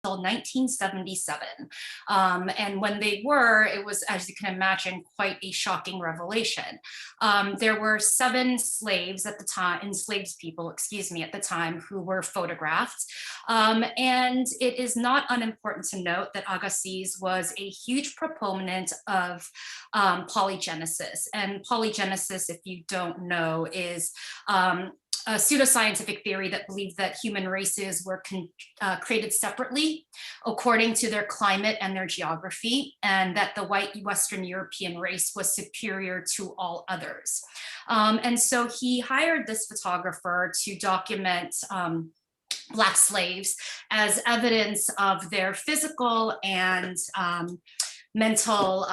until 1977. And when they were, it was, as you can imagine, quite a shocking revelation. There were 7 slaves at the time, enslaved people, excuse me, at the time, who were photographed. And it is not unimportant to note that Agassiz was a huge proponent of polygenesis. And polygenesis, if you don't know, is a pseudoscientific theory that believed that human races were created separately according to their climate and their geography, and that the white Western European race was superior to all others. And so he hired this photographer to document Black slaves as evidence of their physical and mental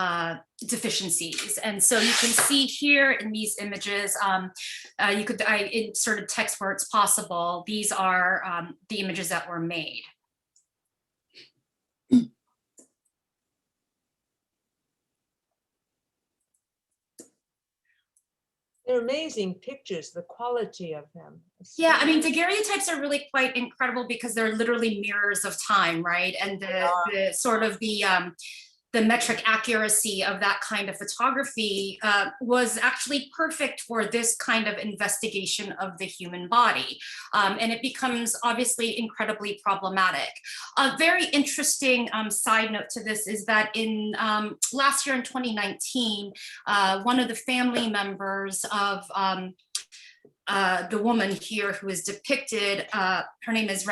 deficiencies. And so you can see here in these images, I inserted text where it's possible. These are the images that were made. They're amazing pictures, the quality of them. Yeah, I mean, daguerreotypes are really quite incredible because they're literally mirrors of time, right? And the sort of the metric accuracy of that kind of photography was actually perfect for this kind of investigation of the human body. And it becomes obviously incredibly problematic. A very interesting side note to this is that in last year in 2019, one of the family members of the woman here who is depicted, her name is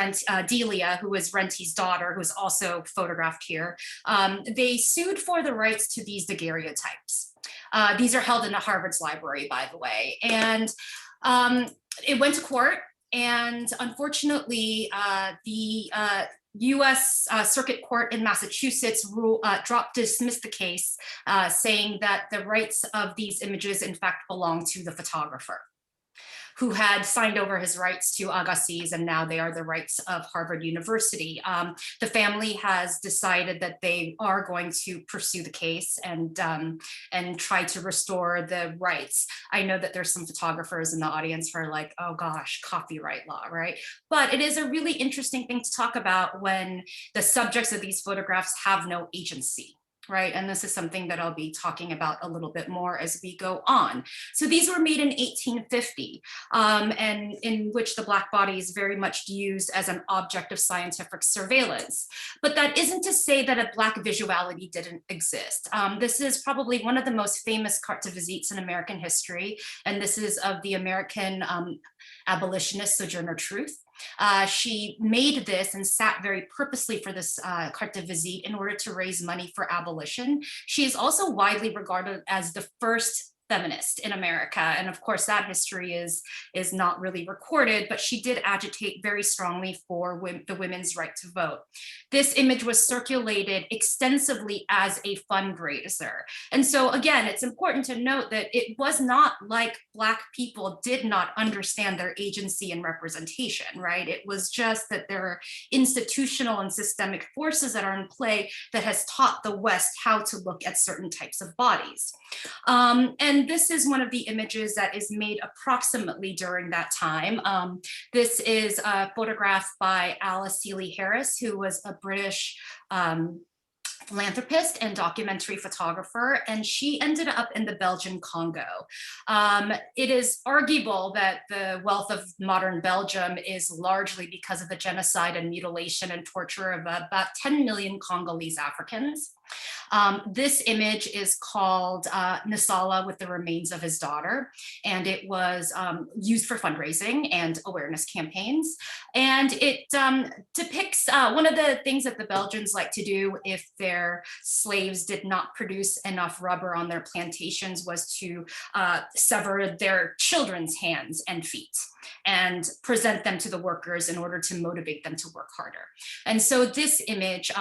Delia, who is Renti's daughter, who is also photographed here. They sued for the rights to these daguerreotypes. These are held in the Harvard's library, by the way. And it went to court, and unfortunately, the US Circuit Court in Massachusetts dismissed the case, saying that the rights of these images in fact belong to the photographer, who had signed over his rights to Agassiz, and now they are the rights of Harvard University. The family has decided that they are going to pursue the case and try to restore the rights. I know that there's some photographers in the audience who are like, oh gosh, copyright law, right? But it is a really interesting thing to talk about when the subjects of these photographs have no agency. Right, and this is something that I'll be talking about a little bit more as we go on. So these were made in 1850, and in which the Black body is very much used as an object of scientific surveillance. But that isn't to say that a Black visuality didn't exist. This is probably one of the most famous cartes de visites in American history, and this is of the American abolitionist Sojourner Truth. She made this and sat very purposely for this carte de visite in order to raise money for abolition. She is also widely regarded as the first feminist in America. And of course, that history is not really recorded, but she did agitate very strongly for the women's right to vote. This image was circulated extensively as a fundraiser. And so again, it's important to note that it was not like Black people did not understand their agency and representation, right? It was just that there are institutional and systemic forces that are in play that has taught the West how to look at certain types of bodies. And this is one of the images that is made approximately during that time. This is a photograph by Alice Seeley Harris, who was a British philanthropist and documentary photographer, and she ended up in the Belgian Congo. It is arguable that the wealth of modern Belgium is largely because of the genocide and mutilation and torture of about 10 million Congolese Africans. This image is called Nasala with the remains of his daughter, and it was used for fundraising and awareness campaigns. And it depicts one of the things that the Belgians like to do if their slaves did not produce enough rubber on their plantations was to sever their children's hands and feet and present them to the workers in order to motivate them to work harder. And so this image,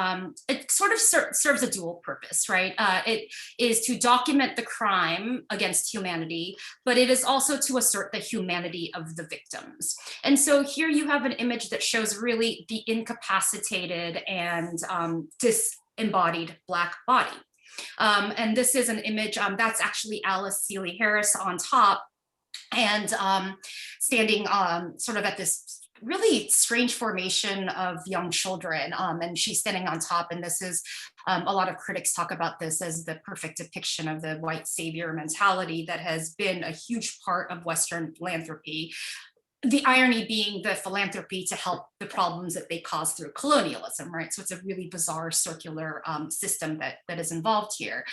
it sort of serves a dual purpose, right? It is to document the crime against humanity, but it is also to assert the humanity of the victims. And so here you have an image that shows really the incapacitated and disembodied Black body. And this is an image that's actually Alice Seeley Harris on top, and standing sort of at this really strange formation of young children, and she's standing on top, and this is a lot of critics talk about this as the perfect depiction of the white savior mentality that has been a huge part of Western philanthropy. The irony being the philanthropy to help the problems that they cause through colonialism, right? So it's a really bizarre circular system that is involved here.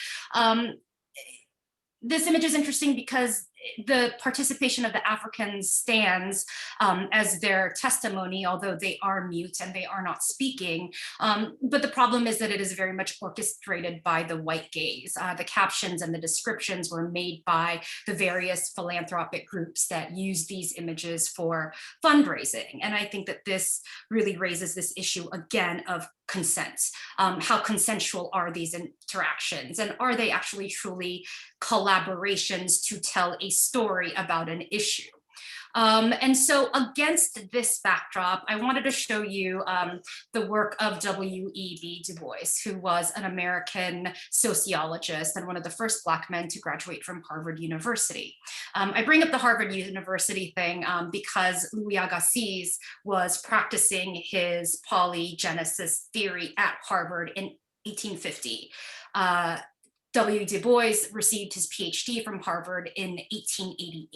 This image is interesting because the participation of the Africans stands as their testimony, although they are mute and they are not speaking. But the problem is that it is very much orchestrated by the white gaze. The captions and the descriptions were made by the various philanthropic groups that use these images for fundraising. And I think that this really raises this issue again of consent. How consensual are these interactions? And are they actually truly collaborations to tell a story about an issue? And so against this backdrop, I wanted to show you the work of W.E.B. Du Bois, who was an American sociologist and one of the first Black men to graduate from Harvard University. I bring up the Harvard University thing because Louis Agassiz was practicing his polygenesis theory at Harvard in 1850. W. Du Bois received his PhD from Harvard in 1888.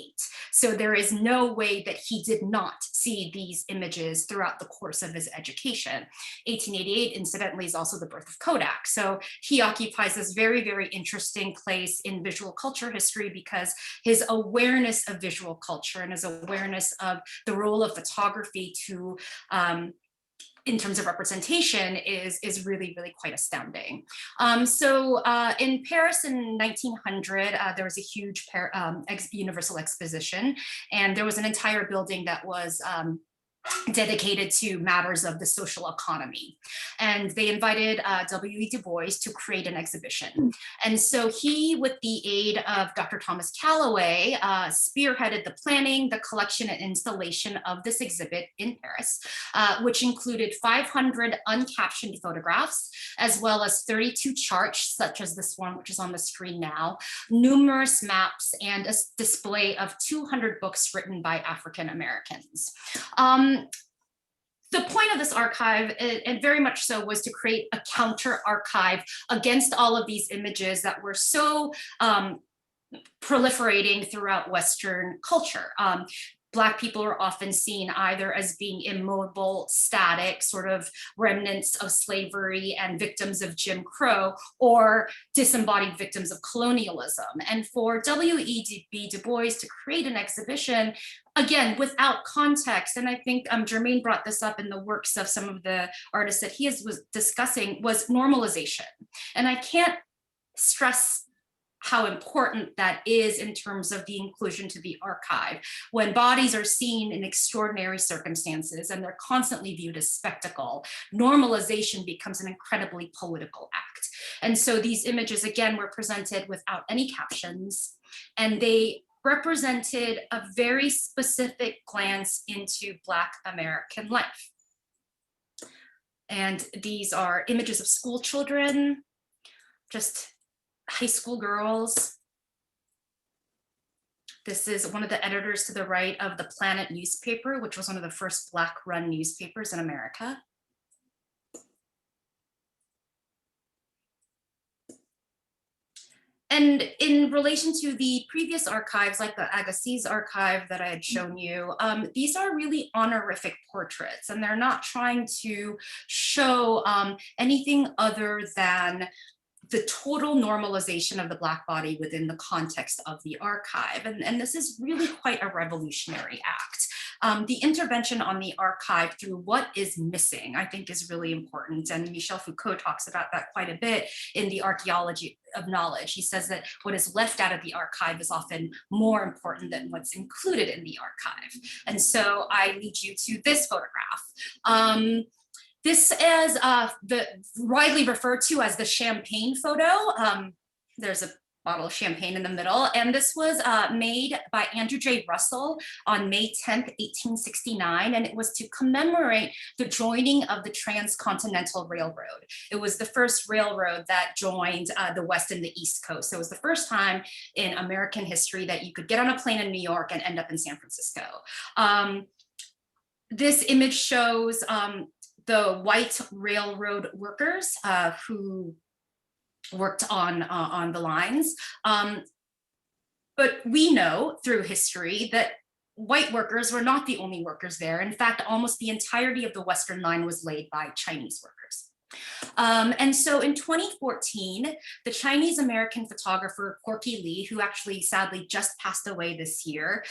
So there is no way that he did not see these images throughout the course of his education. 1888, incidentally, is also the birth of Kodak. So he occupies this very, very interesting place in visual culture history because his awareness of visual culture and his awareness of the role of photography to in terms of representation is really, really quite astounding. So in Paris in 1900, there was a huge Universal Exposition, and there was an entire building that was dedicated to matters of the social economy. And they invited W.E. Du Bois to create an exhibition. And so he, with the aid of Dr. Thomas Callaway, spearheaded the planning, the collection and installation of this exhibit in Paris, which included 500 uncaptioned photographs, as well as 32 charts, such as this one, which is on the screen now, numerous maps, and a display of 200 books written by African Americans. The point of this archive, and very much so, was to create a counter archive against all of these images that were so proliferating throughout Western culture. Black people are often seen either as being immobile, static, sort of remnants of slavery and victims of Jim Crow, or disembodied victims of colonialism. And for W.E.B. Du Bois to create an exhibition, again, without context, and I think Jermaine brought this up in the works of some of the artists that he was discussing, was normalization. And I can't stress how important that is in terms of the inclusion to the archive. When bodies are seen in extraordinary circumstances and they're constantly viewed as spectacle, normalization becomes an incredibly political act. And so these images, again, were presented without any captions, and they represented a very specific glance into Black American life. And these are images of school children, just high school girls. This is one of the editors to the right of the Planet newspaper, which was one of the first Black-run newspapers in America. And in relation to the previous archives, like the Agassiz archive that I had shown you, these are really honorific portraits, and they're not trying to show anything other than the total normalization of the Black body within the context of the archive. And this is really quite a revolutionary act. The intervention on the archive through what is missing, I think, is really important. And Michel Foucault talks about that quite a bit in the Archaeology of Knowledge. He says that what is left out of the archive is often more important than what's included in the archive. And so I lead you to this photograph. This is widely referred to as the champagne photo. There's a bottle of champagne in the middle, and this was made by Andrew J. Russell on May 10th, 1869, and it was to commemorate the joining of the Transcontinental Railroad. It was the first railroad that joined the West and the East Coast. So it was the first time in American history that you could get on a plane in New York and end up in San Francisco. this image shows the white railroad workers who worked on the lines. But we know through history that white workers were not the only workers there. In fact, almost the entirety of the Western line was laid by Chinese workers. And so in 2014, the Chinese American photographer Corky Lee, who actually sadly just passed away this year,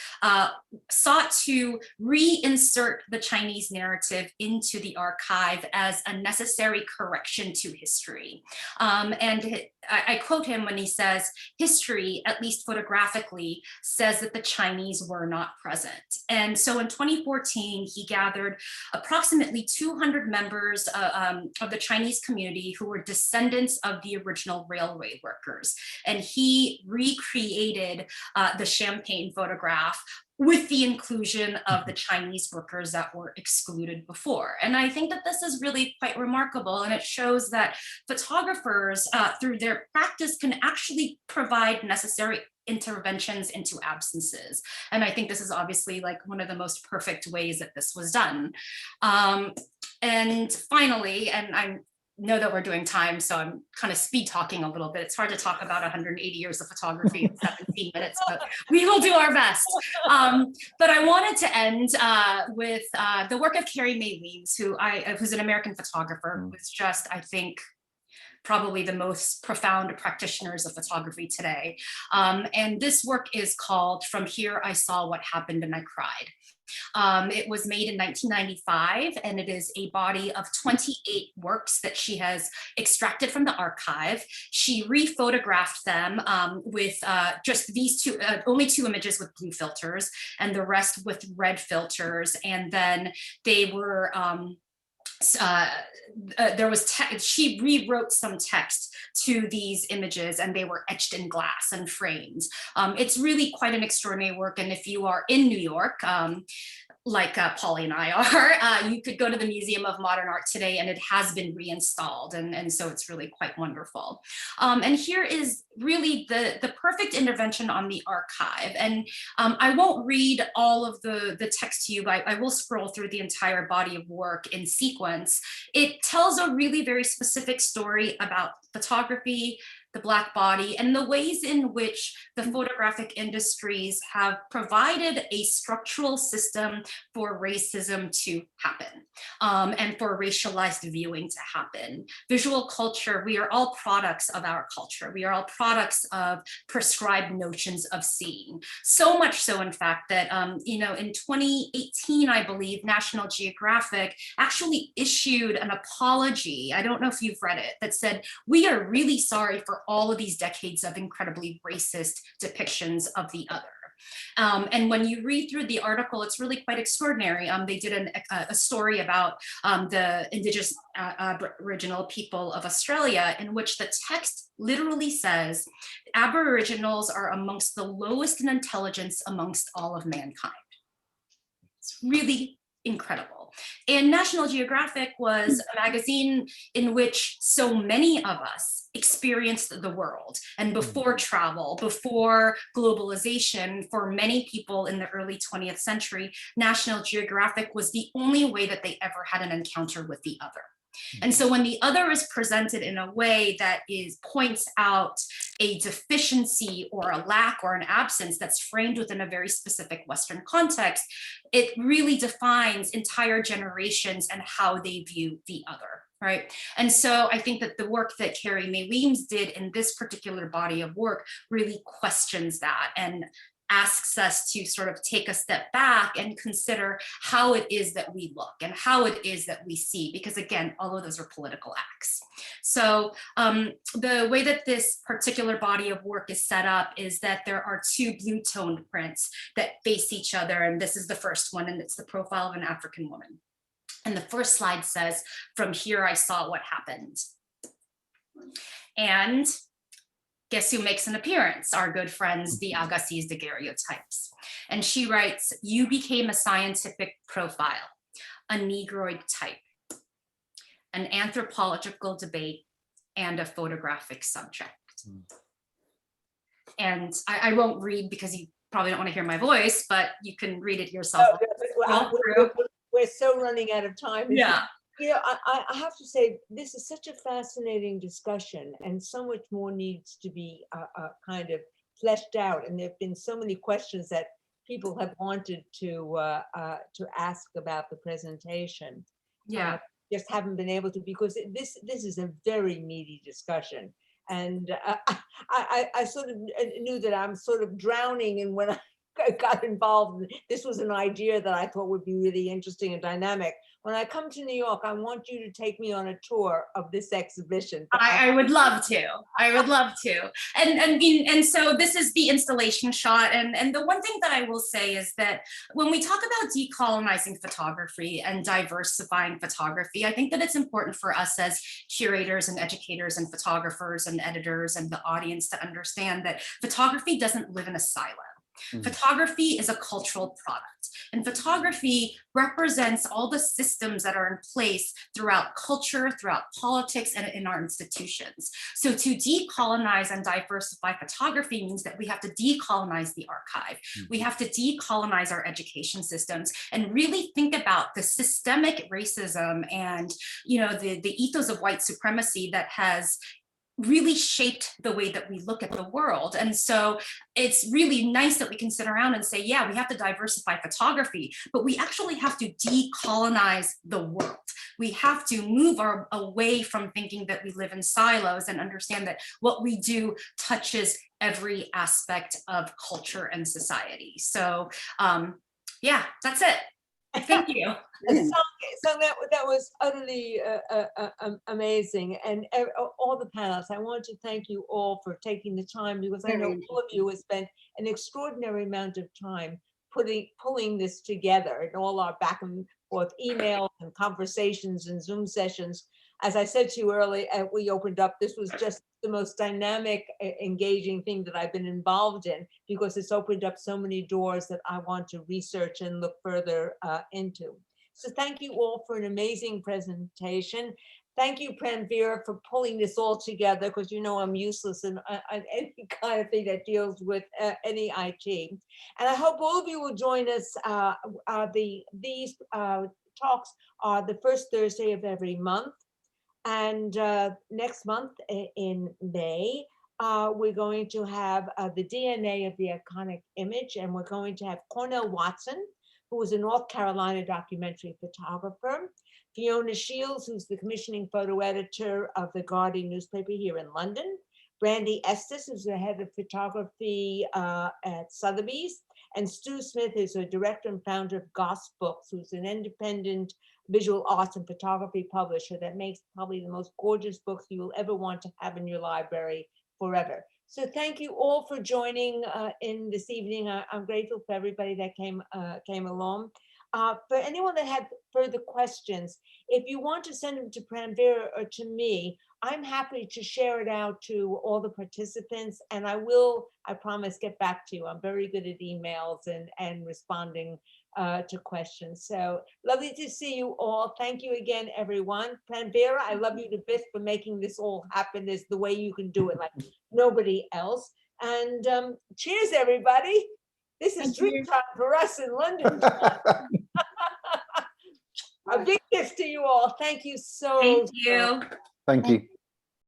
sought to reinsert the Chinese narrative into the archive as a necessary correction to history. And I quote him when he says, "History, at least photographically, says that the Chinese were not present." And so in 2014, he gathered approximately 200 members of the Chinese community who were descendants of the original railway workers. And he recreated the champagne photograph with the inclusion of the Chinese workers that were excluded before. And I think that this is really quite remarkable, and it shows that photographers, through their practice, can actually provide necessary interventions into absences. And I think this is obviously like one of the most perfect ways that this was done. And finally, and I know that we're doing time, so I'm kind of speed talking a little bit. It's hard to talk about 180 years of photography in 17 minutes, but we will do our best. But I wanted to end with the work of Kerry Mayweans, who's an American photographer, who's just, I think, probably the most profound practitioners of photography today. And this work is called "From Here I Saw What Happened and I Cried." It was made in 1995, and it is a body of 28 works that she has extracted from the archive. She rephotographed them with just these two, only 2 images with blue filters, and the rest with red filters. And then they were, she rewrote some text to these images, and they were etched in glass and framed. It's really quite an extraordinary work, and if you are in New York, like Polly and I are, you could go to the Museum of Modern Art today, and it has been reinstalled, and so it's really quite wonderful. And here is really the perfect intervention on the archive. And I won't read all of the text to you, but I will scroll through the entire body of work in sequence. It tells a really very specific story about photography, the Black body, and the ways in which the photographic industries have provided a structural system for racism to happen, and for racialized viewing to happen. Visual culture, we are all products of our culture. We are all products of prescribed notions of seeing. So much so, in fact, that in 2018, I believe, National Geographic actually issued an apology, I don't know if you've read it, that said, "We are really sorry for all of these decades of incredibly racist depictions of the other." And when you read through the article, it's really quite extraordinary. They did a story about the Indigenous Aboriginal people of Australia, in which the text literally says, "Aboriginals are amongst the lowest in intelligence amongst all of mankind." It's really incredible. And National Geographic was a magazine in which so many of us experienced the world. And before travel, before globalization, for many people in the early 20th century, National Geographic was the only way that they ever had an encounter with the other. And so when the other is presented in a way that points out a deficiency or a lack or an absence that's framed within a very specific Western context, it really defines entire generations and how they view the other, right? And so I think that the work that Kerry Mayweans did in this particular body of work really questions that and asks us to sort of take a step back and consider how it is that we look and how it is that we see, because again, all of those are political acts. So the way that this particular body of work is set up is that there are 2 blue-toned prints that face each other, and this is the first one, and it's the profile of an African woman. And the first slide says, "From here I saw what happened." And guess who makes an appearance? Our good friends, the Agassiz daguerreotypes. And she writes, "You became a scientific profile, a Negroid type, an anthropological debate, and a photographic subject." And I won't read because you probably don't want to hear my voice, but you can read it yourself. No, we're so running out of time. Yeah. You know, I have to say, this is such a fascinating discussion, and so much more needs to be kind of fleshed out. And there have been so many questions that people have wanted to ask about the presentation. Yeah. Just haven't been able to, because this is a very meaty discussion. And I sort of knew that I'm sort of drowning, and when I got involved, this was an idea that I thought would be really interesting and dynamic. When I come to New York, I want you to take me on a tour of this exhibition. I would love to. I would love to. And so this is the installation shot. And the one thing that I will say is that when we talk about decolonizing photography and diversifying photography, I think that it's important for us as curators and educators and photographers and editors and the audience to understand that photography doesn't live in a silo. Photography is a cultural product, and photography represents all the systems that are in place throughout culture, throughout politics, and in our institutions. So to decolonize and diversify photography means that we have to decolonize the archive. We have to decolonize our education systems and really think about the systemic racism and, you know, the ethos of white supremacy that has really shaped the way that we look at the world. And so it's really nice that we can sit around and say, yeah, we have to diversify photography, but we actually have to decolonize the world. We have to move away from thinking that we live in silos and understand that what we do touches every aspect of culture and society. So yeah, that's it. Thank you. So that was utterly amazing, and all the panelists. I want to thank you all for taking the time, because I know all of you have spent an extraordinary amount of time pulling this together, and all our back and forth emails and conversations and Zoom sessions. As I said to you earlier, we opened up, this was just the most dynamic, engaging thing that I've been involved in, because it's opened up so many doors that I want to research and look further into. So thank you all for an amazing presentation. Thank you, Pranveer, for pulling this all together, because you know I'm useless in any kind of thing that deals with any IT. And I hope all of you will join us. These talks are the first Thursday of every month. And next month in May, we're going to have the DNA of the iconic image, and we're going to have Cornell Watson, who is a North Carolina documentary photographer, Fiona Shields, who's the commissioning photo editor of the Guardian newspaper here in London, Brandy Estes, who's the head of photography at Sotheby's, and Stu Smith is a director and founder of Goss Books, who's an independent visual arts and photography publisher that makes probably the most gorgeous books you will ever want to have in your library forever. So thank you all for joining in this evening. I'm grateful for everybody that came along. For anyone that had further questions, if you want to send them to Pranveer or to me, I'm happy to share it out to all the participants, and I will, I promise, get back to you. I'm very good at emails and responding to questions. So lovely to see you all. Thank you again, everyone. Pranveer, I love you to bits for making this all happen. Is the way you can do it like nobody else. And cheers, everybody. This is drink time for us in London. A big kiss to you all. Thank you so Thank you. much. Thank you.